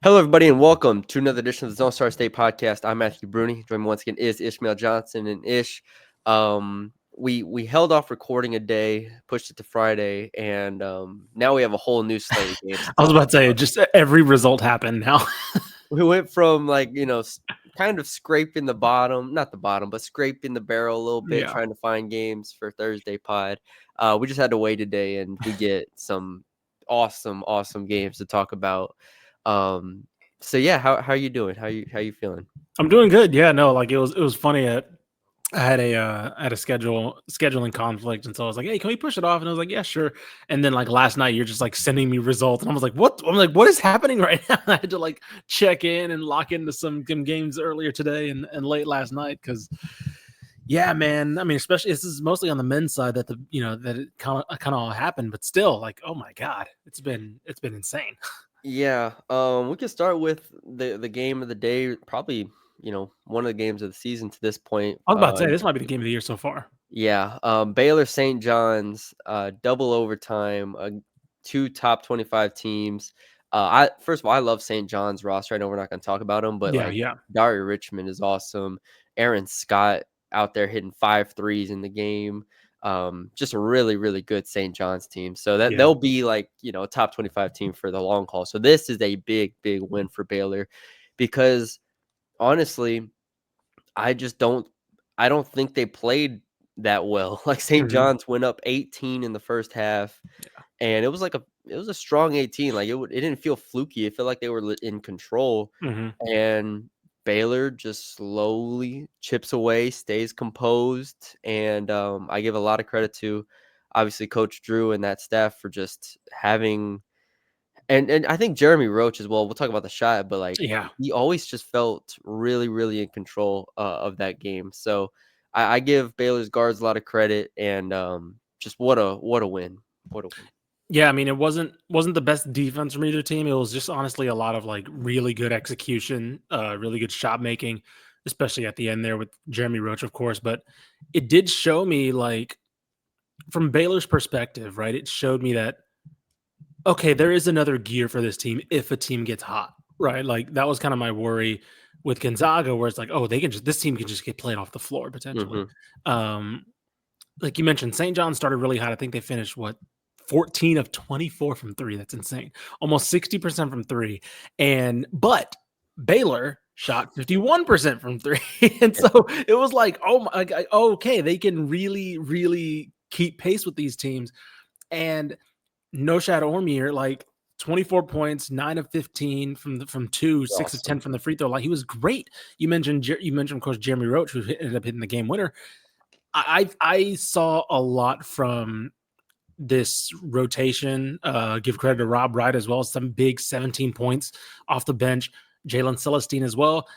Hello, everybody, and welcome to another edition of the Zone Star State Podcast. I'm Matthew Brune. Joining me once again is Ishmael Johnson and Ish. We held off recording a day, pushed it to Friday, and now we have a whole new slate of games to I was talk about to say, about. just every result happened now. We went from kind of scraping the bottom, not the bottom, but scraping the barrel a little bit, Yeah. trying to find games for Thursday pod. We just had to wait a day, and we get some awesome games to talk about. So yeah, how are you doing? How you feeling? I'm doing good. Yeah, no, like it was funny. I had a scheduling conflict, and so I was like, "Hey, can we push it off?" And I was like, "Yeah, sure." And then like last night, you're just like sending me results, and I was like, "What?" I'm like, "What is happening right now?" I had to like check in and lock into some games earlier today and late last night because, yeah, man. I mean, especially this is mostly on the men's side that that it kind of all happened, but still, like, oh my god, it's been insane. Yeah, we can start with the game of the day. Probably one of the games of the season to this point. I was about to say this might be the game of the year so far. Yeah, Baylor St. John's, double overtime, two top 25 teams. I first of all, I love St. John's roster. I know we're not going to talk about them, but Yeah, like yeah. Daria Richmond is awesome. Aaron Scott out there hitting 5 threes in the game. Just a really good St. John's team. So that Yeah. they'll be like a top 25 team for the long haul. So this is a big win for Baylor because honestly, I just don't I don't think they played that well. Like St. Mhm. John's went up 18 in the first half, and it was a strong 18. Like it didn't feel fluky. It felt like they were in control, Mhm. and Baylor just slowly chips away, stays composed, and I give a lot of credit to obviously Coach Drew and that staff for just having and I think Jeremy Roach as well. We'll talk about the shot, but like Yeah. he always just felt really in control of that game. So I give Baylor's guards a lot of credit, and just what a win, what a win. Yeah, I mean, it wasn't the best defense from either team. It was just honestly a lot of like really good execution, really good shot making, especially at the end there with Jeremy Roach, of course. But it did show me, like, from Baylor's perspective, right? It showed me that okay, there is another gear for this team if a team gets hot, right? Like that was kind of my worry with Gonzaga, where it's like, oh, this team can just get played off the floor potentially. Hmm. Um, like you mentioned, St. John started really hot. I think they finished 14 of 24 from three. That's insane. Almost 60% from three. But Baylor shot 51% from three. And Yeah. so it was like, oh my, okay, they can really keep pace with these teams. And Noshad Ormier, like 24 points, 9 of 15 from two, 6 of 10 Awesome. from the free throw line. He was great. You mentioned of course Jeremy Roach, who ended up hitting the game winner. I saw a lot from this rotation. Give credit to Rob Wright as well. Some big 17 points off the bench. Jalen Celestine as well.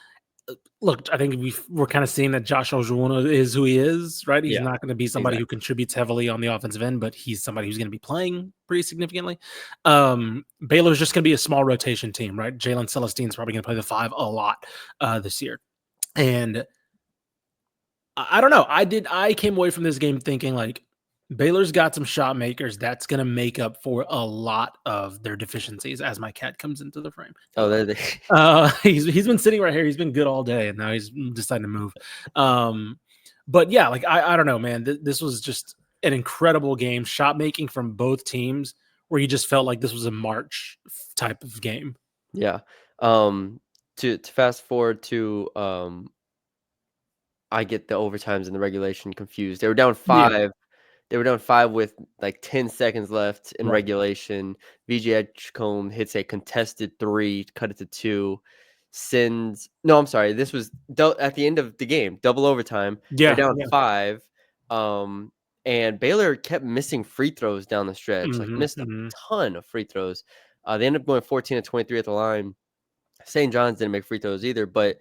Look, I think we're kind of seeing that Josh Ojuna is who he is, right? He's Yeah, not going to be somebody exactly. who contributes heavily on the offensive end, but he's somebody who's going to be playing pretty significantly. Baylor's just going to be a small rotation team, right? Jalen Celestine's probably going to play the 5 a lot this year. And I don't know. I came away from this game thinking like Baylor's got some shot makers that's going to make up for a lot of their deficiencies as my cat comes into the frame. Oh, Hello. there they. He's been sitting right here. He's been good all day, and now he's deciding to move. But yeah, like I don't know, man. This was just an incredible game, shot making from both teams, where you just felt like this was a March type of game. Yeah. To fast forward to I get the overtimes and the regulation confused. They were down Yeah, 5. They were down 5 with, like, 10 seconds left in right. regulation. VJ Edgecombe hits a contested 3, cut it to 2, sends no, I'm sorry, this was at the end of the game, double overtime. They're Yeah, down yeah. 5, and Baylor kept missing free throws down the stretch, like, Hmm, missed a hmm. ton of free throws. They ended up going 14 of 23 at the line. St. John's didn't make free throws either, but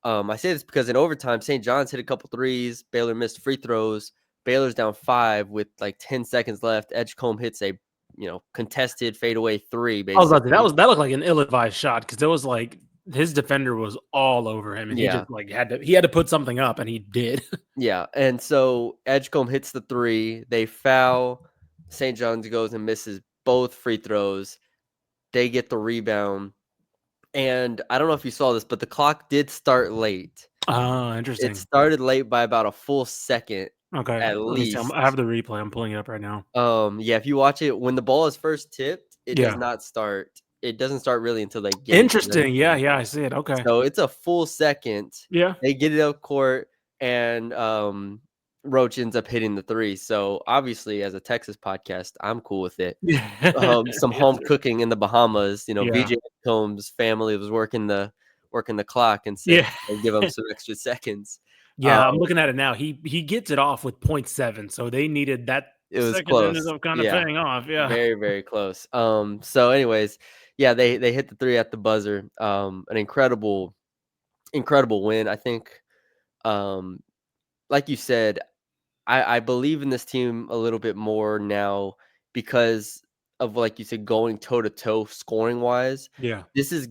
I say this because in overtime, St. John's hit a couple threes. Baylor missed free throws. Baylor's down 5 with like 10 seconds left. Edgecombe hits a contested fadeaway 3, I was about to say, basically. that looked like an ill-advised shot because there was like his defender was all over him, and he Yeah, just like had to put something up, and he did. yeah. And so Edgecombe hits the 3. They foul. St. John's goes and misses both free throws. They get the rebound. And I don't know if you saw this, but the clock did start late. Oh, It interesting. started late by about a full second Okay, at let me see. least. I have the replay. I'm pulling it up right now. Yeah, if you watch it, when the ball is first tipped, it does Yeah. not start. It doesn't start really until they get into the end Interesting. Yeah, zone. yeah, I see it. Okay. So it's a full second. Yeah. They get it up court, and Roach ends up hitting the three. So obviously, as a Texas podcast, I'm cool with it. Yeah. Some Yes, home sir. cooking in the Bahamas. Yeah. VJ Combs' family was working the clock and said Yeah. they'll give him some extra seconds. Yeah, I'm looking at it now. He gets it off with .7, so they needed that It was second ended close. up kind of Yeah, paying off. Yeah. very, very close. So anyways, yeah, they hit the three at the buzzer. An incredible win. I think, um, like you said, I believe in this team a little bit more now because of, like you said, going toe to toe scoring wise. Yeah. This is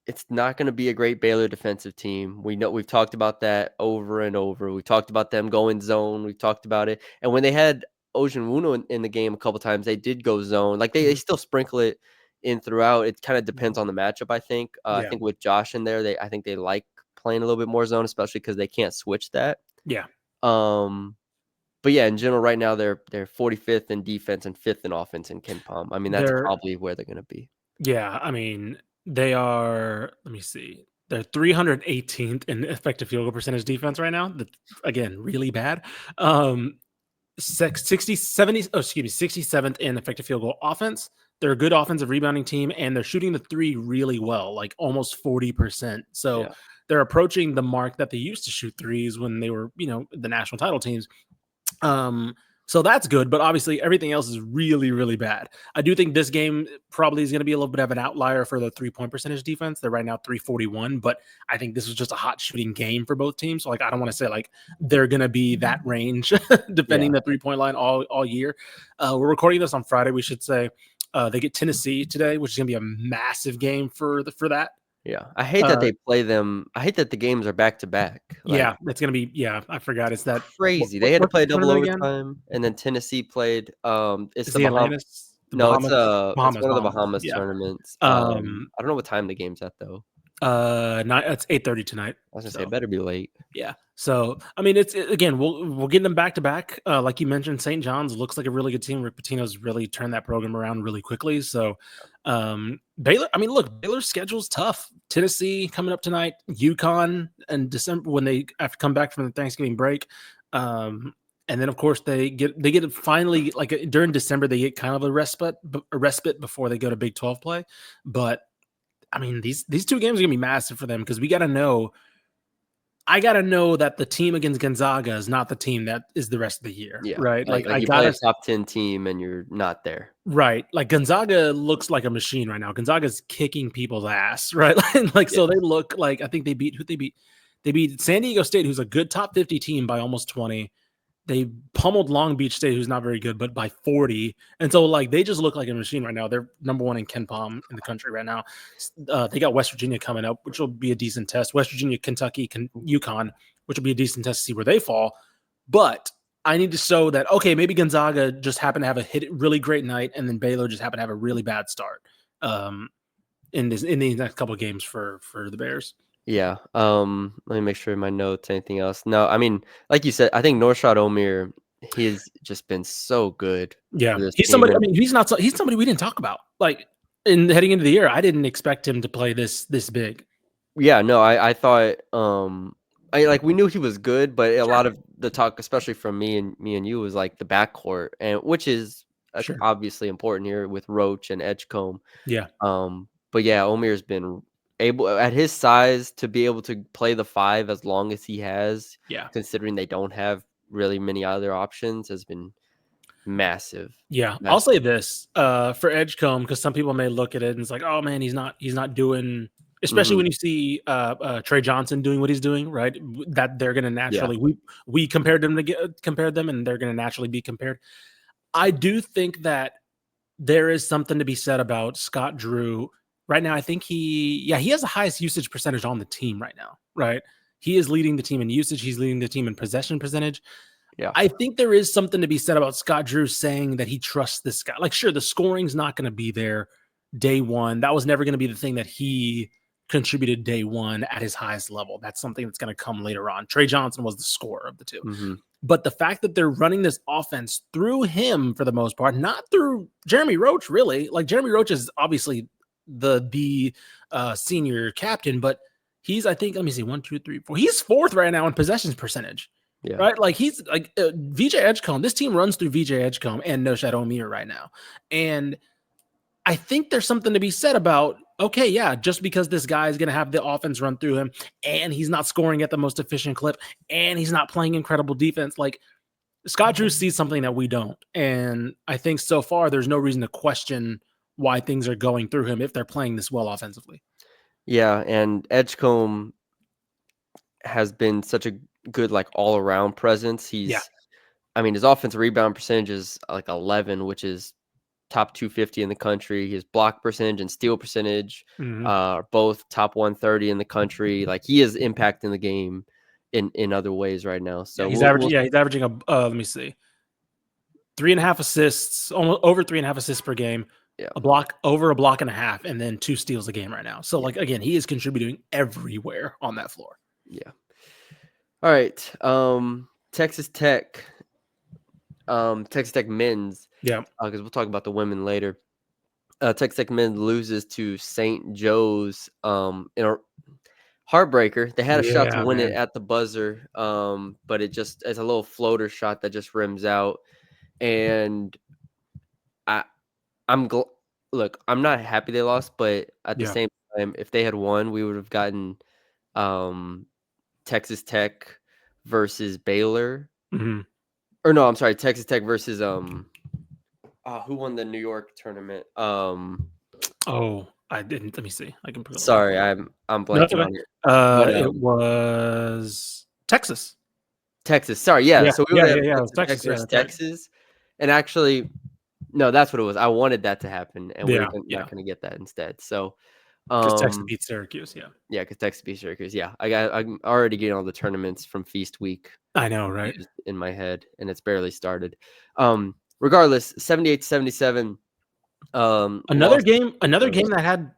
It's not gonna be a great Baylor defensive team. We know we've talked about that over and over. We've talked about them going zone. We've talked about it. And when they had Ocean Wuno in the game a couple times, they did go zone. Like they Mhm. still sprinkle it in throughout. It kind of depends on the matchup, I think. I Yeah. think with Josh in there, I think they like playing a little bit more zone, especially because they can't switch that. Yeah. Um, but yeah, in general, right now they're 45th in defense and 5th in offense in Ken Palm. I mean, that's They're probably where they're gonna be. Yeah, I mean, they are, let me see. They're 318th in effective field goal percentage defense right now. That's again really bad. 60 70 oh, excuse me, 67th in effective field goal offense. They're a good offensive rebounding team and they're shooting the three really well, like almost 40%. So Yeah, they're approaching the mark that they used to shoot threes when they were, the national title teams. Um, so that's good, but obviously everything else is really, really bad. I do think this game probably is going to be a little bit of an outlier for the 3-point percentage defense. They're right now 341, but I think this was just a hot shooting game for both teams. So like I don't want to say like they're going to be that range defending yeah, the 3-point line all year. We're recording this on Friday. We should say they get Tennessee today, which is going to be a massive game for that. yeah. I hate that Uh, they play them. I hate that the games are back to back. Like yeah, it's going to be. Yeah, I forgot. It's that. crazy. They had to What's play the a double tournament again? overtime, and then Tennessee played, it's Is the the Baham Atlantis, the no, it's, Bahamas? it's Bahamas, one of the Bahamas. Bahamas Yeah. tournaments. Um, I don't know what time the game's at, though. It's 8:30 tonight. I was gonna say it So better be late. yeah. So I mean, again, we'll get them back to back. Like you mentioned, St. John's looks like a really good team. Rick Pitino's really turned that program around really quickly. So Baylor. I mean, look, Baylor's schedule's tough. Tennessee coming up tonight. UConn in December when they have to come back from the Thanksgiving break. And then of course they get it finally like during December they get kind of a respite before they go to Big 12 play. But I mean, these two games are gonna be massive for them because I gotta know that the team against Gonzaga is not the team that is the rest of the year, Yeah, right? Like like I you play a gotta top 10 team and you're not there. right. Like Gonzaga looks like a machine right now. Gonzaga's kicking people's ass, right? Like Yeah, so they look like I think they beat who they beat. They beat San Diego State, who's a good top 50 team by almost 20. They pummeled Long Beach State, who's not very good, but by 40. And so, like, they just look like a machine right now. They're number one in Ken Palm in the country right now. They got West Virginia coming up, which will be a decent test. West Virginia, Kentucky, UConn, which will be a decent test to see where they fall. But I need to show that, okay, maybe Gonzaga just happened to have a really great night, and then Baylor just happened to have a really bad start in these next couple of games for the Bears. yeah. Let me make sure in my notes anything else. No, I mean, like you said, I think Norshad Omier, he's just been so good Yeah, for this he's team. somebody. I mean, he's somebody we didn't talk about. Like in heading into the year, I didn't expect him to play this big. Yeah, no, I thought, we knew he was good, but a Sure, lot of the talk, especially from me and you, was like the backcourt, and which is sure. obviously important here with Roach and Edgecombe. Yeah, But yeah, Omir's been able at his size to be able to play the five as long as he has, yeah, considering they don't have really many other options, has been massive. yeah. I'll Massive. say this for Edgecombe because some people may look at it and it's like, oh man, he's not doing. Especially Mhm. when you see Trey Johnson doing what he's doing, right? That they're going to Yeah. naturally we compared them compared them, and they're going to naturally be compared. I do think that there is something to be said about Scott Drew. Right now, I think he has the highest usage percentage on the team right now, right? He is leading the team in usage. He's leading the team in possession percentage. Yeah. I think there is something to be said about Scott Drew saying that he trusts this guy. Like, sure, the scoring's not going to be there, day one. That was never going to be the thing that he contributed day one at his highest level. That's something that's going to come later on. Trey Johnson was the scorer of the two. Mm-hmm. But the fact that they're running this offense through him for the most part, not through Jeremy Roach, really. Like Jeremy Roach is obviously the senior captain, but he's, I think, let me see, 1, 2, 3, 4. He's fourth right now in possessions percentage. Yeah. Right? Like he's like VJ Edgecombe. This team runs through VJ Edgecombe and No Shadow Mir right now. And I think there's something to be said about, okay, yeah, just because this guy is going to have the offense run through him and he's not scoring at the most efficient clip and he's not playing incredible defense, like Scott Drew sees something that we don't. And I think so far there's no reason to question why things are going through him if they're playing this well offensively. Yeah, and Edgecombe has been such a good like all-around presence. I mean, his offensive rebound percentage is like 11, which is top 250 in the country. His block percentage and steal percentage are both top 130 in the country. Like he is impacting the game in other ways right now. So yeah, he's averaging let me see, 3.5 assists, almost over 3.5 assists per game. Yeah. Over a block and a half, and then 2 steals a game right now. So like again, he is contributing everywhere on that floor. Yeah. All right. Texas Tech men's. Yeah. Because we'll talk about the women later. Texas Tech men's loses to St. Joe's in a heartbreaker. They had a shot to win it at the buzzer, but it's a little floater shot that just rims out. And look, I'm not happy they lost, but at the same time, if they had won, we would have gotten Texas Tech versus Baylor. Mm-hmm. Or no, I'm sorry, Texas Tech versus who won the New York tournament? I didn't. Let me see. I can. Sorry, I'm blanking on it. It was Texas. Texas. Sorry, yeah. So we it was Texas versus Texas, and actually, no, that's what it was. I wanted that to happen, and we're not going to get that instead. So, because Texas beat Syracuse, yeah, because Texas beat Syracuse, yeah. I'm already getting all the tournaments from Feast Week. I know, right? In my head, and it's barely started. Regardless, 78-77. Another game that had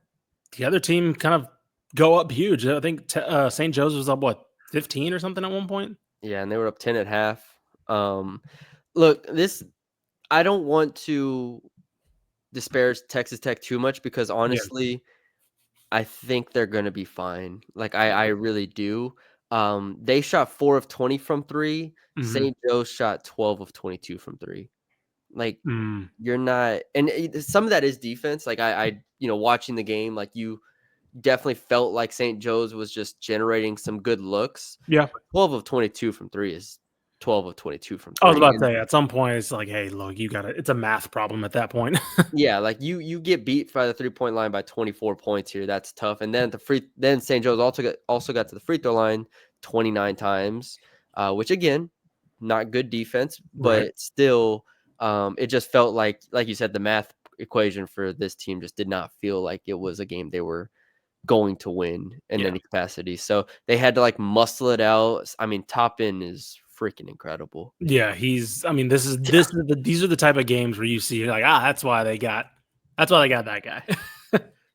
the other team kind of go up huge. I think St. Joe's was up 15 or something at one point. Yeah, and they were up 10 at half. Look, I don't want to disparage Texas Tech too much because honestly, I think they're going to be fine. Like I really do. They shot 4 of 20 from 3. St. Joe's shot 12 of 22 from 3. Like you're not, and some of that is defense. Like I watching the game, like you definitely felt like St. Joe's was just generating some good looks. Yeah, 12 of 22 from 3 is 12 of 22 from 3. I was about to say, at some point, it's like, hey, look, it's a math problem at that point. Yeah, like you get beat by the 3-point line by 24 points here. That's tough. And then then St. Joe's also got to the free throw line 29 times, which again, not good defense, but still, it just felt like you said, the math equation for this team just did not feel like it was a game they were going to win in any capacity. So they had to like muscle it out. I mean, Toppin is freaking incredible. Yeah, these are the type of games where you see like, that's why they got that guy.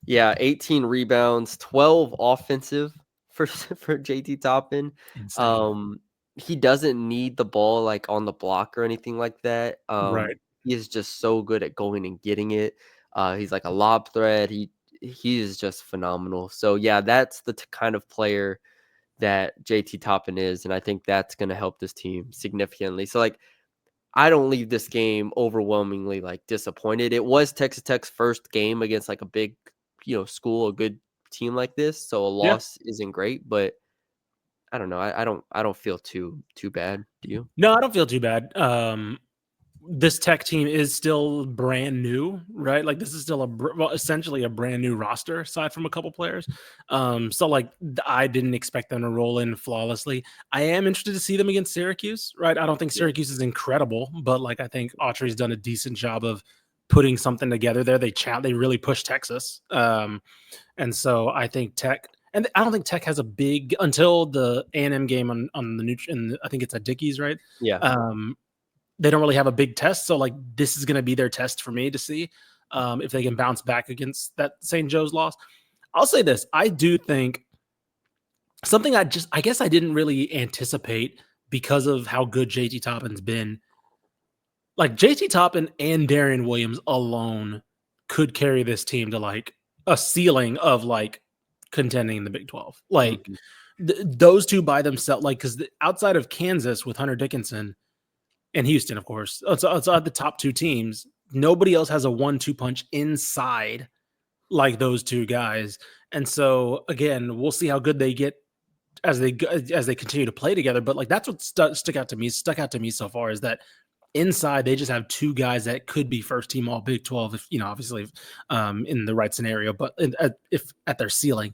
Yeah, 18 rebounds, 12 offensive for JT Toppin. Insane. He doesn't need the ball like on the block or anything like that. Right. He is just so good at going and getting it. He's like a lob threat. He is just phenomenal. So yeah, that's the kind of player that JT Toppin is, and I think that's going to help this team significantly. So like, I don't leave this game overwhelmingly like disappointed. It was Texas Tech's first game against like a big, school, a good team like this. So a loss isn't great, but I don't know. I don't feel too bad. Do you? No, I don't feel too bad. This Tech team is still brand new, right? Like this is still essentially a brand new roster aside from a couple players. So like I didn't expect them to roll in flawlessly. I am interested to see them against Syracuse, right? I don't think Syracuse is incredible, but like I think Autry's done a decent job of putting something together there. They really pushed Texas. And so I think Tech, and I don't think Tech has a big until the A&M game on the I think it's at Dickies, right? Yeah. They don't really have a big test. So like, this is going to be their test for me to see. if they can bounce back against that St. Joe's loss. I'll say this. I do think something I guess I didn't really anticipate because of how good JT Toppin's been. Like JT Toppin and Darian Williams alone could carry this team to like a ceiling of like contending in the Big 12. Like Mhm. those two by themselves, like because outside of Kansas with Hunter Dickinson and Houston, of course, it's the top two teams. Nobody else has a 1-2 punch inside like those two guys. And so again, we'll see how good they get as they continue to play together. But like that's what stuck out to me so far is that inside they just have two guys that could be first team all Big 12 if obviously in the right scenario, but if at their ceiling.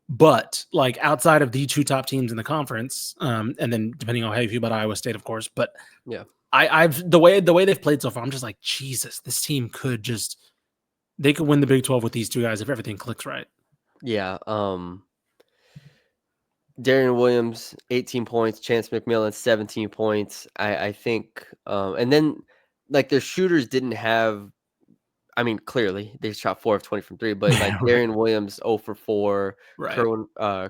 But like outside of the two top teams in the conference, and then depending on how you feel about Iowa State, of course, but yeah, I've the way they've played so far, I'm just like, Jesus, this team they could win the Big 12 with these two guys if everything clicks right. yeah. Darian Williams, 18 points. Chance McMillan, 17 points. I think, and then like their shooters didn't have. I mean, clearly they shot 4 of 20 from 3, but like right. Darian Williams 0 for 4. Right.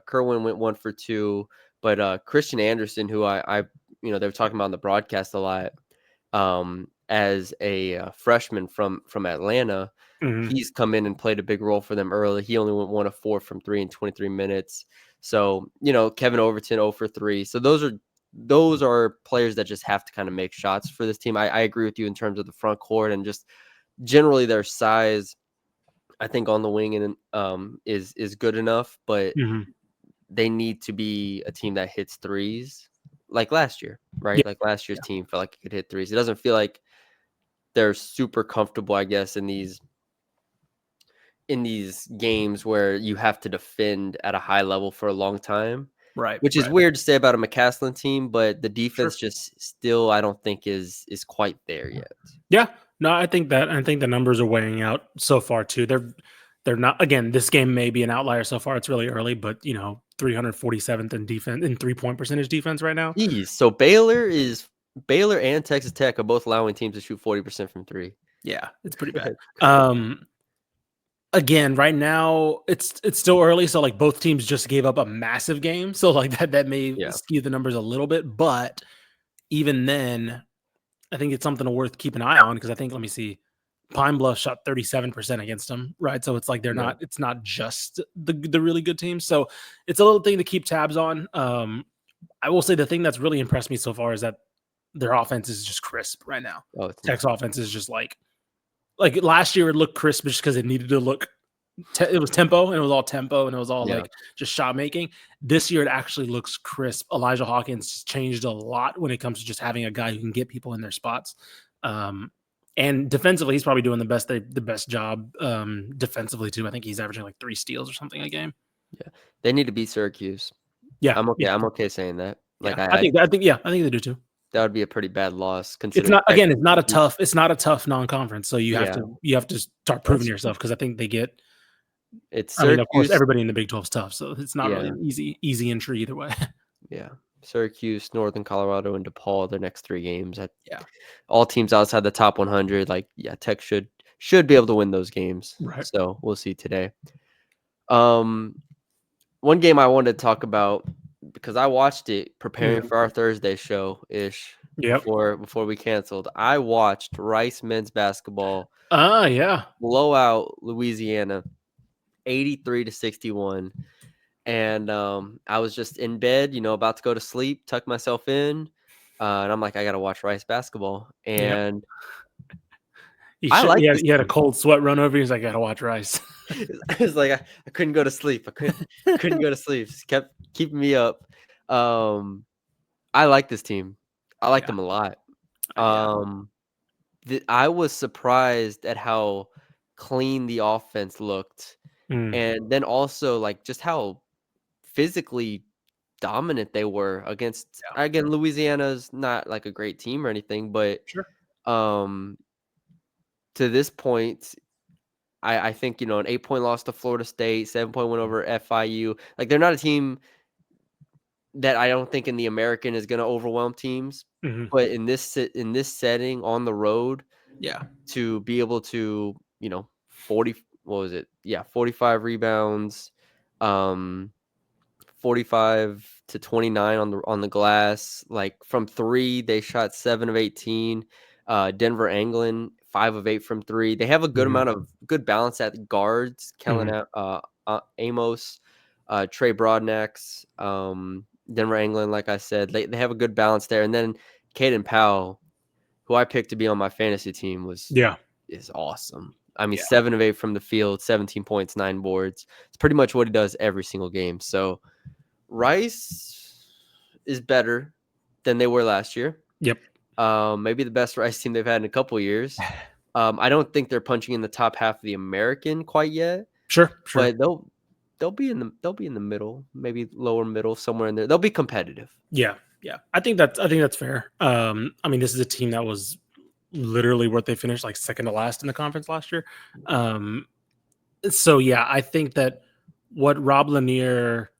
Kerwin went 1 for 2, but Christian Anderson, who I they were talking about on the broadcast a lot, as a freshman from Atlanta. Mhm. He's come in and played a big role for them early. He only went 1 of 4 from 3 in 23 minutes. So, Kevin Overton 0 for 3. So those are players that just have to kind of make shots for this team. I agree with you in terms of the front court and just generally their size. I think on the wing and is good enough, but Mhm. they need to be a team that hits threes like last year, Yeah. right? Like last year's Yeah. team felt like it could hit threes. It doesn't feel like they're super comfortable, I guess, in these games where you have to defend at a high level for a long time, Right. which is Right. weird to say about a McCaslin team, but the defense Sure. just still I don't think is quite there yet. Yeah. No, I think the numbers are weighing out so far too. They're not, again, this game may be an outlier so far. It's really early, but 347th in defense in 3-point percentage defense right now. Jeez, so Baylor and Texas Tech are both allowing teams to shoot 40% from 3. Yeah, it's pretty bad. That's crazy. Again, right now it's still early, so like both teams just gave up a massive game, so like that may Yeah. skew the numbers a little bit, but even then, I think it's something worth keeping an eye on because I think, let me see, Pine Bluff shot 37% against them, right? So it's like Yeah. it's not just the really good teams. So it's a little thing to keep tabs on. I will say the thing that's really impressed me so far is that their offense is just crisp right now. Oh, it's Tech's insane. offense is just like last year it looked crisp just because it needed to look. It was tempo and it was all tempo and it was all Yeah. like just shot making. This year it actually looks crisp. Elijah Hawkins changed a lot when it comes to just having a guy who can get people in their spots. And defensively, he's probably doing the best job defensively too. I think he's averaging like 3 steals or something a game. Yeah. They need to beat Syracuse. Yeah, I'm okay. yeah, I'm okay saying that. Like yeah. I think they do too. that would be a pretty bad loss It's considering not Tech. again. It's not a tough non-conference. So you Yeah, have to start proving that's true. yourself because I think they get. It's I mean, of course, Syracuse. everybody in the Big 12 is tough, so it's not really Yeah, an easy entry either way. yeah. Syracuse, Northern Colorado, and DePaul. Their next 3 games. Yeah, All teams outside the top 100. Like, yeah, Tech should be able to win those games. right. So we'll see today. One game I wanted to talk about because I watched it preparing Mhm. for our Thursday show ish Yep. before we canceled. I watched Rice men's basketball Yeah. blow out Louisiana 83-61. And I was just in bed, about to go to sleep, tuck myself in, and I'm like, I gotta watch Rice basketball. Yep. And He I should. like this He had a team. cold sweat run over. He's like, I gotta watch Rice. I was like, I couldn't go to sleep. I couldn't go to sleep. Just kept keeping me up. I like this team. I like Yeah. them a lot. Yeah. I was surprised at how clean the offense looked, Mm, and then also like just how physically dominant they were against. yeah. Again, Louisiana's not like a great team or anything, but Sure. um, to this point, I think an 8-point loss to Florida State, 7-point win over FIU. Like they're not a team that I don't think in the American is going to overwhelm teams, Hmm. but in this setting on the road Yeah. to be able to 40, what was it? Yeah, 45 rebounds, 45 to 29 on the glass. Like from three, they shot 7 of 18. Denver Anglin 5 of 8 from three. They have a good amount of good balance at guards. Kellen Amos, Trey Broadnax, Denver Anglin, like I said, they have a good balance there. And then Caden Powell, who I picked to be on my fantasy team, is awesome. I mean, 7 of 8 from the field, 17 points, 9 boards. It's pretty much what he does every single game. So Rice is better than they were last year. Yep. Maybe the best Rice team they've had in a couple of years. I don't think they're punching in the top half of the American quite yet. Sure. But they'll be in the middle, maybe lower middle, somewhere in there. They'll be competitive. Yeah. I think that's fair. I mean, this is a team that was literally where they finished like second to last in the conference last year. So yeah, I think that what Rob Lanier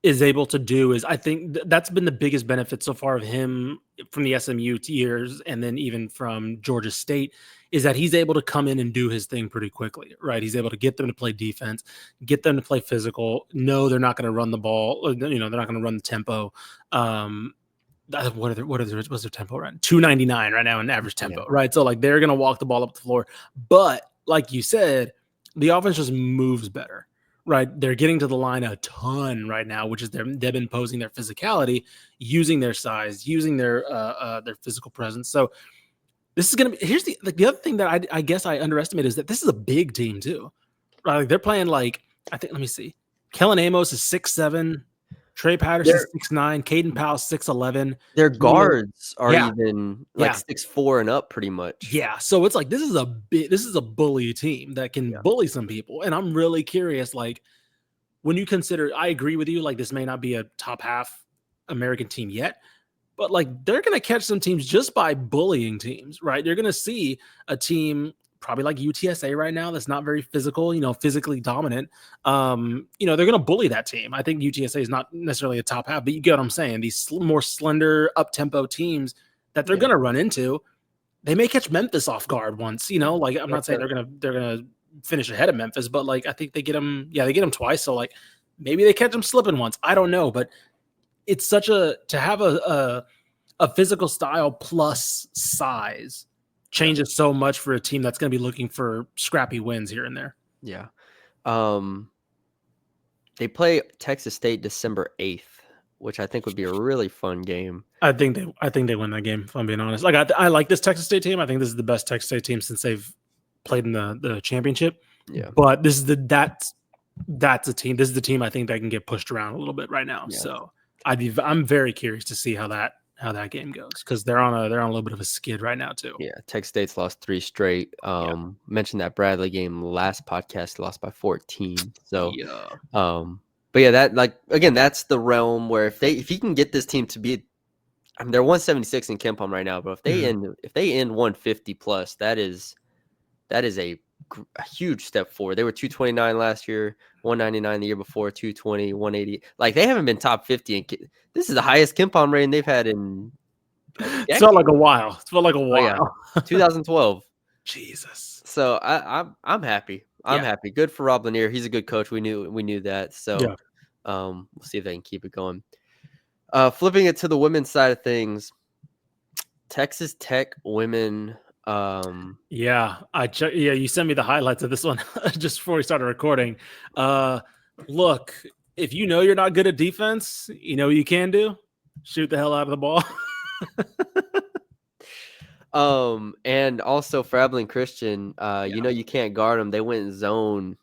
is able to do is, I think that's been the biggest benefit so far of him from the SMU years, and then even from Georgia State, is that he's able to come in and do his thing pretty quickly, right? He's able to get them to play defense, get them to play physical. No, they're not going to run the ball. They're not going to run the tempo. What's their tempo right? 299 right now in average tempo, right? So like they're going to walk the ball up the floor. But like you said, the offense just moves better. Right, they're getting to the line a ton right now, which is they've been posing their physicality, using their size, using their physical presence. So this is gonna be. Here's the other thing that I guess I underestimate is that this is a big team too. Right, like they're playing like, I think. Let me see. Kellen Amos is 6'7", Trey Patterson 6'9", Caden Powell 6'11". Their guards are even like 6'4" and up, pretty much. Yeah, so it's like this is a bully team that can bully some people, and I'm really curious. Like when you consider, I agree with you. Like this may not be a top half American team yet, but like they're gonna catch some teams just by bullying teams, right? You're gonna see a team probably like UTSA right now that's not very physical, physically dominant. They're going to bully that team. I think UTSA is not necessarily a top half, but you get what I'm saying. These more slender, up-tempo teams that they're going to run into, they may catch Memphis off guard once, like I'm not saying they're going to finish ahead of Memphis, but like I think they get them twice. So like maybe they catch them slipping once. I don't know, but it's such to have a physical style plus size changes so much for a team that's going to be looking for scrappy wins here and there. Yeah. They play Texas State December 8th, which I think would be a really fun game. I think they win that game, if I'm being honest. Like I like this Texas State team. I think this is the best Texas State team since they've played in the championship. Yeah. But this is that's a team. This is the team I think that can get pushed around a little bit right now. Yeah. So I'm very curious to see how that game goes, because they're on a little bit of a skid right now too. Yeah, Texas State's lost 3 straight. Mentioned that Bradley game last podcast, lost by 14. So but yeah, that that's the realm where if he can get this team to be, I mean they're 176 in KenPom right now, but if they end 150 plus, that is a huge step forward. They were 229 last year, 199 the year before, 220, 180. Like they haven't been top 50, and this is the highest KenPom rating they've had in It felt like a while. 2012. Jesus. So I'm happy. I'm happy. Good for Rob Lanier. He's a good coach. We knew that. So we'll see if they can keep it going. Flipping it to the women's side of things, Texas Tech women. You sent me the highlights of this one just before we started recording. Look, if you know you're not good at defense, you know what you can do? Shoot the hell out of the ball. And also for Abilene Christian, you can't guard them. They went in zone,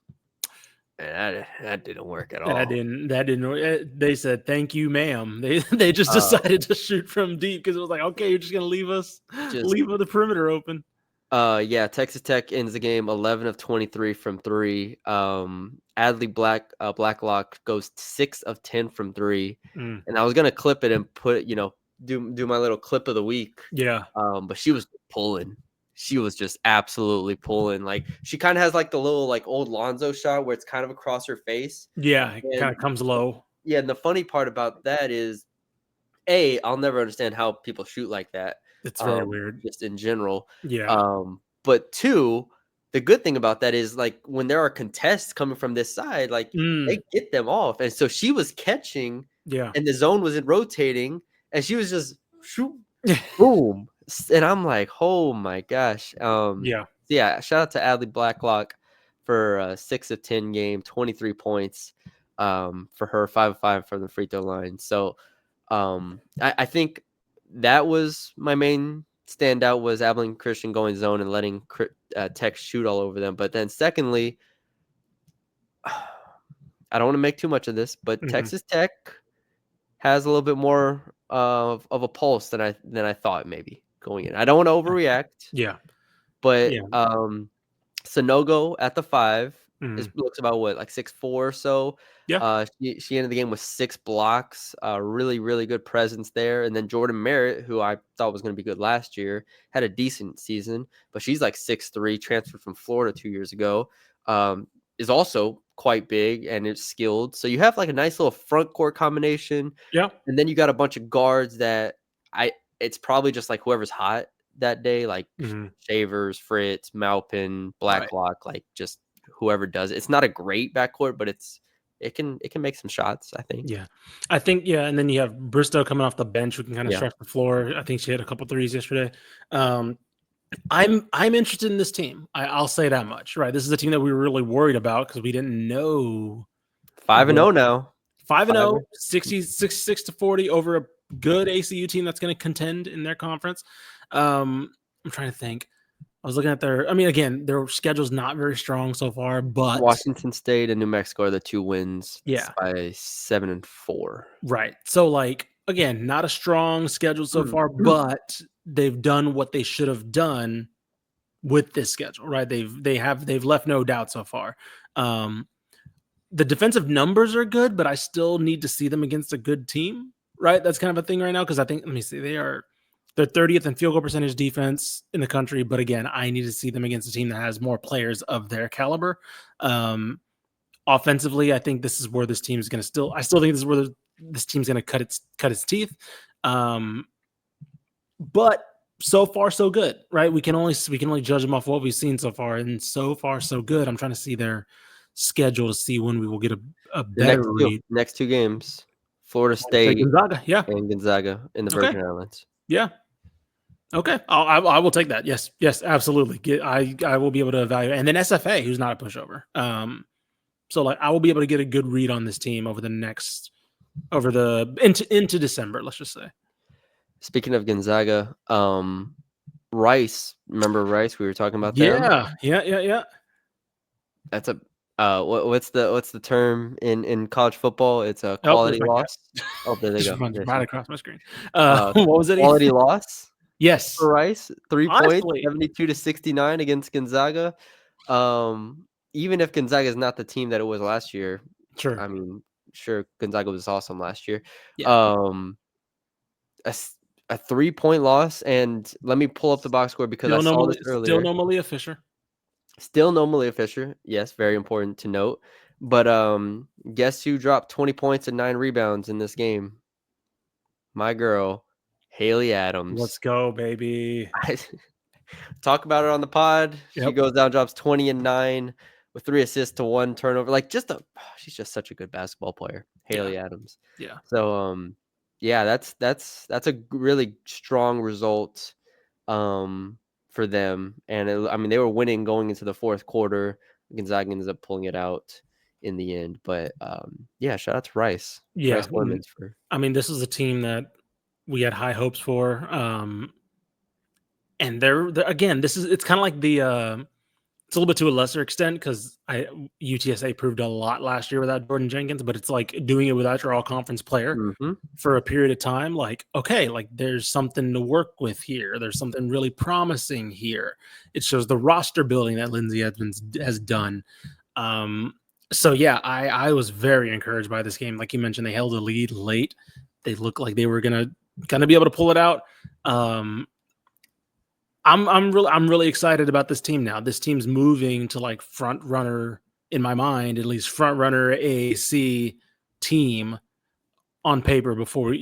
and that didn't work at all. That didn't. They said thank you, ma'am. They just decided to shoot from deep because it was like, okay, you're just gonna leave the perimeter open. Texas Tech ends the game 11 of 23 from 3. Adley Blacklock goes 6 of 10 from 3. And I was gonna clip it and put do my little clip of the week. Yeah. But she was pulling. She was just absolutely pulling. Like she kind of has like the little like old Lonzo shot where it's kind of across her face. Yeah, it kind of comes low. Yeah, and the funny part about that is, I'll never understand how people shoot like that. It's very weird. Just in general. Yeah. But 2, the good thing about that is, like, when there are contests coming from this side, like, they get them off, and so she was catching, Yeah. and the zone wasn't rotating, and she was just shoot, boom, and I'm like, "Oh my gosh." Yeah. Yeah, shout out to Adley Blacklock for a 6 of 10 game, 23 points, for her, 5 of 5 from the free throw line. So, I think that was my main standout, was Abilene Christian going zone and letting Tech shoot all over them. But then secondly, I don't want to make too much of this, but Texas Tech has a little bit more of a pulse than I thought maybe going in. I don't want to overreact, Yeah. but Yeah. Sonogo at the 5 Mhm. looks about what, like 6'4" or so. Yeah. She ended the game with 6 blocks. Really, really good presence there. And then Jordan Merritt, who I thought was going to be good last year, had a decent season, but she's like 6'3", transferred from Florida 2 years ago. Is also quite big and is skilled. So you have like a nice little front court combination. Yeah. And then you got a bunch of guards that it's probably just like whoever's hot that day, like Shavers, Fritz, Maupin, Right. Blacklock, like just whoever does it. It's not a great backcourt, but it can make some shots, I think. Yeah. I think, and then you have Bristow coming off the bench who can kind of Yeah. stretch the floor. I think she hit a couple threes yesterday. I'm interested in this team. I'll say that much, right? This is a team that we were really worried about because we didn't know 5-0 now. 5-0, 66 to 40 over a good ACU team that's going to contend in their conference. I'm trying to think. I was looking at again, their schedule's not very strong so far, but Washington State and New Mexico are the 2 wins. Yeah. By 7 and 4. Right. So, like, again, not a strong schedule so far, but they've done what they should have done with this schedule, right? They've left no doubt so far. The defensive numbers are good, but I still need to see them against a good team, right? That's kind of a thing right now because I think, let me see, they're 30th in field goal percentage defense in the country, but again, I need to see them against a team that has more players of their caliber. Offensively, I think this is where this team is going to I still think this is where this team's going to cut its teeth. But so far so good, right? We can only judge them off what we've seen so far, and so far so good. I'm trying to see their schedule to see when we will get a better read. Next two games, Florida State Gonzaga, and Gonzaga in the Virgin Islands. Yeah. Okay, I will take that. Yes, absolutely. I will be able to evaluate, and then SFA, who's not a pushover. So like I will be able to get a good read on this team into December. Let's just say. Speaking of Gonzaga, Rice. Remember Rice? We were talking about them. Yeah. That's a what's the term in college football? It's a quality loss. Oh, there they go. Right across my screen. What was it? Quality loss. Yes, for Rice. 3 points, 72 to 69 against Gonzaga. Even if Gonzaga is not the team that it was last year, sure. I mean, sure, Gonzaga was awesome last year. Yeah. A 3-point loss, and let me pull up the box score because I saw this earlier. Still no Malia Fisher. Still no Malia Fisher. Yes, very important to note. But guess who dropped 20 points and 9 rebounds in this game? My girl, Haley Adams. Let's go, baby. Talk about it on the pod. Yep. She goes down, drops 20 and 9 with 3 assists to 1 turnover. Like she's just such a good basketball player, Haley Adams. Yeah. So that's a really strong result for them. And they were winning going into the fourth quarter. Gonzaga ends up pulling it out in the end. But shout out to Rice. Yeah. Rice Women's this is a team that we had high hopes for. And they're again, it's kind of like it's a little bit to a lesser extent because UTSA proved a lot last year without Jordan Jenkins, but it's like doing it without your all-conference player for a period of time. Like, okay, like there's something to work with here. There's something really promising here. It shows the roster building that Lindsay Edmonds has done. So yeah, I was very encouraged by this game. Like you mentioned, they held a lead late. They looked like they were gonna be able to pull it out. I'm really excited about this team now. This team's moving to like front runner in my mind, at least front runner AAC team on paper before,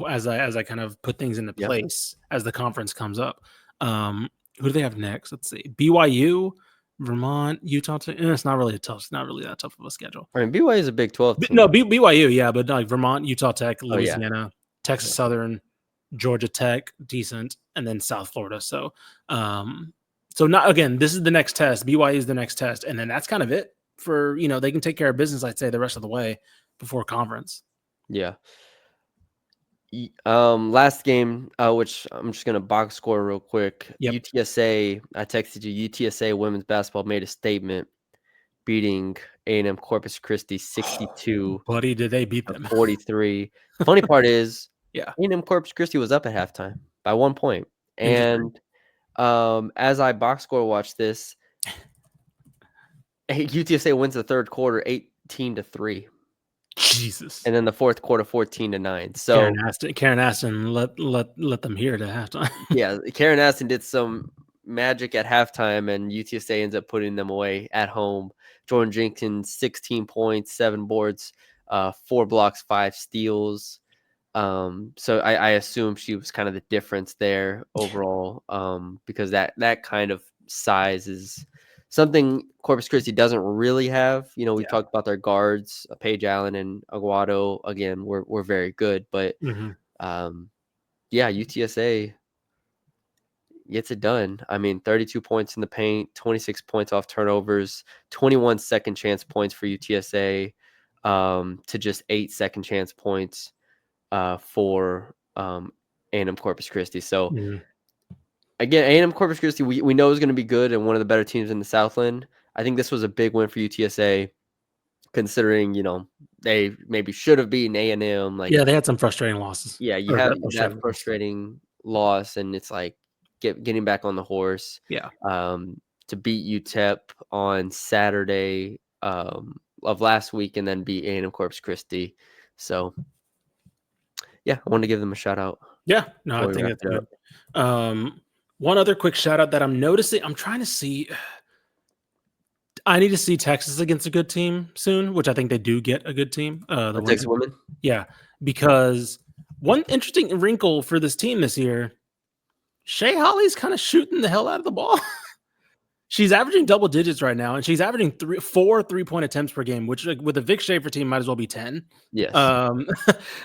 as I kind of put things into place as the conference comes up. Who do they have next? Let's see. BYU. Vermont, Utah. It's not really tough. It's not really that tough of a schedule. I mean, BYU is a Big 12 team. No, BYU, yeah, but like Vermont, Utah Tech, Oh, yeah. Louisiana, Texas Southern, Georgia Tech, decent, and then South Florida. So, not again. This is the next test. BYU is the next test, and then that's kind of it for they can take care of business. I'd say the rest of the way before conference. Yeah. Last game, which I'm just gonna box score real quick. Yep. UTSA, I texted you. UTSA women's basketball made a statement, beating A&M Corpus Christi 62. Buddy, did they beat them? 43. Funny part is, yeah, A&M Corpus Christi was up at halftime by 1 point, and as I box score watched this, UTSA wins the third quarter 18-3. Jesus. And then the fourth quarter 14-9. So Karen Aston let them hear it at halftime. yeah, Karen Aston did some magic at halftime, and UTSA ends up putting them away at home. Jordan Jenkins, 16 points, 7 boards, 4 blocks, 5 steals. So I assume she was kind of the difference there overall, because that kind of size is something Corpus Christi doesn't really have. We talked about their guards, Paige Allen and Aguado. Again, we're very good, but UTSA gets it done. I mean, 32 points in the paint, 26 points off turnovers, 21 second chance points for UTSA, to just 8 second chance points for A&M Corpus Christi. So again, A&M Corpus Christi, we know is going to be good and one of the better teams in the Southland. I think this was a big win for UTSA, considering they maybe should have beaten A&M. Like, they had some frustrating losses. Yeah, you have that frustrating loss, and it's like getting back on the horse. Yeah. To beat UTEP on Saturday of last week, and then beat A&M Corpus Christi. So yeah, I wanted to give them a shout out. Yeah, no, I think that's good. One other quick shout out that I'm noticing, I'm trying to see. I need to see Texas against a good team soon, which I think they do get a good team. The Texas women? Yeah, because one interesting wrinkle for this team this year, Shea Holly's kind of shooting the hell out of the ball. She's averaging double digits right now, and she's averaging 4 3-point attempts per game, which with a Vic Schaefer team might as well be 10. Yes.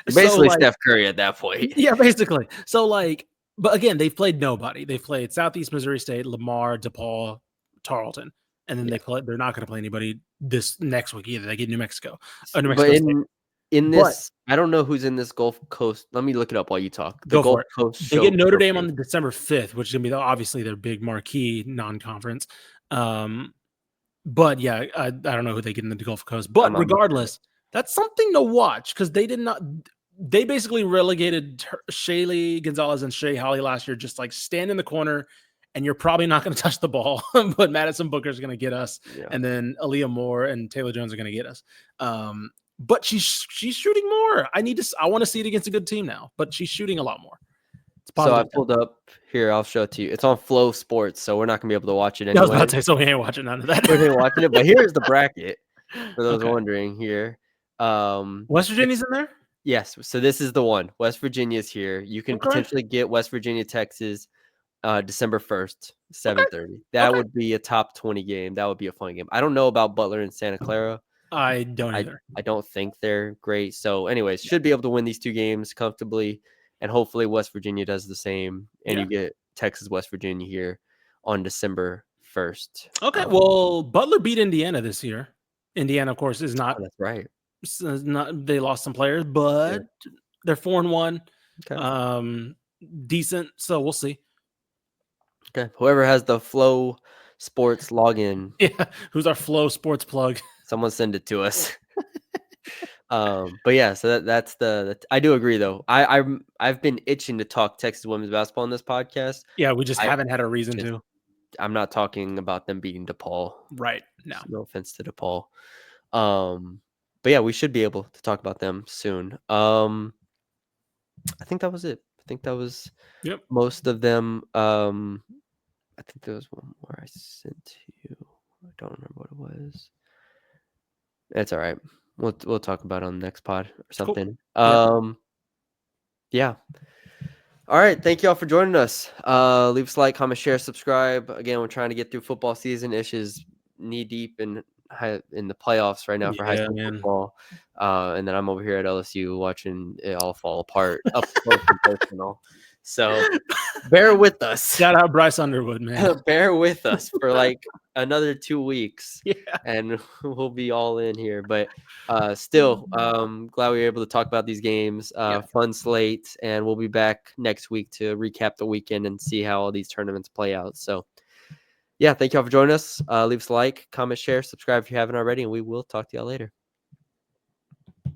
Basically Steph Curry at that point. Yeah, basically. So but again, they've played nobody. They've played Southeast Missouri State, Lamar, DePaul, Tarleton, and then they're not going to play anybody this next week either. They get New Mexico. New Mexico State. In this, I don't know who's in this Gulf Coast. Let me look it up while you talk. The Gulf Coast. They get Notre Dame on the December 5th, which is going to be obviously their big marquee non-conference. But yeah, I don't know who they get in the Gulf Coast. But regardless, that's something to watch because they basically relegated Shaylee Gonzalez and Shea Holly last year, just like stand in the corner, and you're probably not going to touch the ball. But Madison Booker is going to get us, and then Aaliyah Moore and Taylor Jones are going to get us. But she's shooting more. I want to see it against a good team now, but she's shooting a lot more. So I pulled up here. I'll show it to you. It's on Flow Sports, so we're not gonna be able to watch it anyway. I was about to say, so we ain't watching none of that. We ain't watching it, but here's the bracket for those wondering here. West Virginia's in there? Yes. So this is the one. West Virginia's here. You can potentially get West Virginia, Texas, December 1st, 7:30. That would be a top 20 game. That would be a fun game. I don't know about Butler and Santa Clara. I don't either. I don't think they're great. So anyways, should be able to win these 2 games comfortably. And hopefully West Virginia does the same. And you get Texas, West Virginia here on December 1st. Okay. Well, Butler beat Indiana this year. Indiana, of course, is not. Oh, that's right. They lost some players, but they're 4-1. Okay. Decent. So we'll see. Okay. Whoever has the Flow Sports login. Yeah. Who's our Flow Sports plug? Someone send it to us. But yeah, so that's the I do agree though. I've been itching to talk Texas women's basketball on this podcast. Yeah, we just haven't had a reason to. I'm not talking about them beating DePaul. Right. No offense to DePaul. But yeah, we should be able to talk about them soon. I think that was it. I think that was most of them. I think there was one more I sent to you. I don't remember what it was. It's all right. We'll talk about it on the next pod or something. Cool. Yeah. All All right. Thank you all for joining us. Leave us a like, comment, share, subscribe. Again, we're trying to get through football season. Ish is knee deep in the playoffs right now for high Yeah, school man. football. And then I'm over here at LSU watching it all fall apart up close and personal. So bear with us. Shout out Bryce Underwood, man. Bear with us for like another 2 weeks. Yeah. And we'll be all in here. But still, glad we were able to talk about these games. Fun slate, and we'll be back next week to recap the weekend and see how all these tournaments play out. So, yeah, thank you all for joining us. Leave us a like, comment, share, subscribe if you haven't already, and we will talk to y'all later.